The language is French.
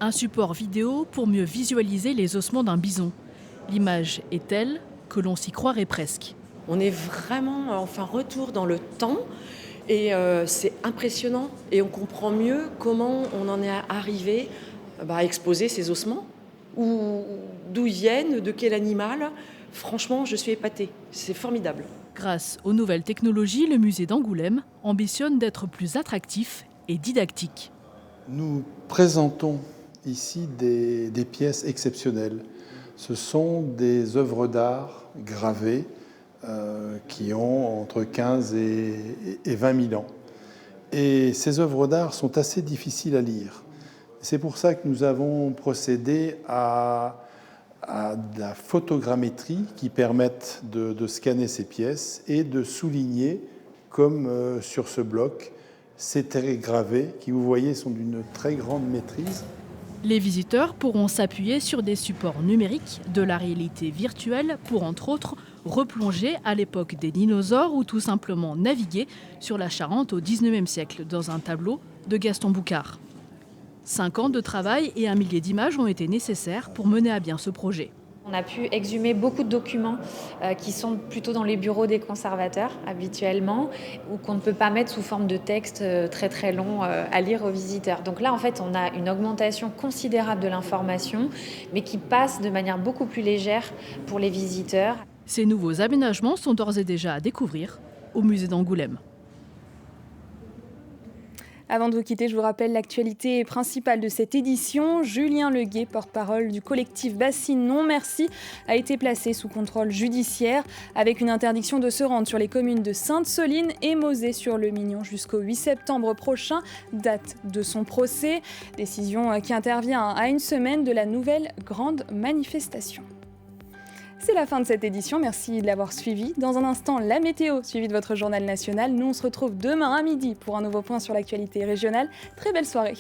Un support vidéo pour mieux visualiser les ossements d'un bison. L'image est telle que l'on s'y croirait presque. On est vraiment retour dans le temps et c'est impressionnant et on comprend mieux comment on en est arrivé à exposer ces ossements, d'où ils viennent, de quel animal. Franchement, je suis épatée, c'est formidable. Grâce aux nouvelles technologies, le musée d'Angoulême ambitionne d'être plus attractif et didactique. Nous présentons ici des pièces exceptionnelles. Ce sont des œuvres d'art gravées qui ont entre 15 et 20 000 ans. Et ces œuvres d'art sont assez difficiles à lire. C'est pour ça que nous avons procédé à de la photogrammétrie qui permettent de scanner ces pièces et de souligner, comme sur ce bloc, ces traits gravés qui, vous voyez, sont d'une très grande maîtrise. Les visiteurs pourront s'appuyer sur des supports numériques, de la réalité virtuelle pour, entre autres, replonger à l'époque des dinosaures ou tout simplement naviguer sur la Charente au XIXe siècle dans un tableau de Gaston Boucard. 5 ans de travail et 1 millier d'images ont été nécessaires pour mener à bien ce projet. On a pu exhumer beaucoup de documents qui sont plutôt dans les bureaux des conservateurs habituellement ou qu'on ne peut pas mettre sous forme de texte très très long à lire aux visiteurs. Donc là, en fait, on a une augmentation considérable de l'information, mais qui passe de manière beaucoup plus légère pour les visiteurs. Ces nouveaux aménagements sont d'ores et déjà à découvrir au musée d'Angoulême. Avant de vous quitter, je vous rappelle l'actualité principale de cette édition. Julien Leguet, porte-parole du collectif Bassine Non Merci, a été placé sous contrôle judiciaire avec une interdiction de se rendre sur les communes de Sainte-Soline et Mosée-sur-le-Mignon jusqu'au 8 septembre prochain, date de son procès. Décision qui intervient à une semaine de la nouvelle grande manifestation. C'est la fin de cette édition, merci de l'avoir suivi. Dans un instant, la météo, suivie de votre journal national. Nous, on se retrouve demain à midi pour un nouveau point sur l'actualité régionale. Très belle soirée.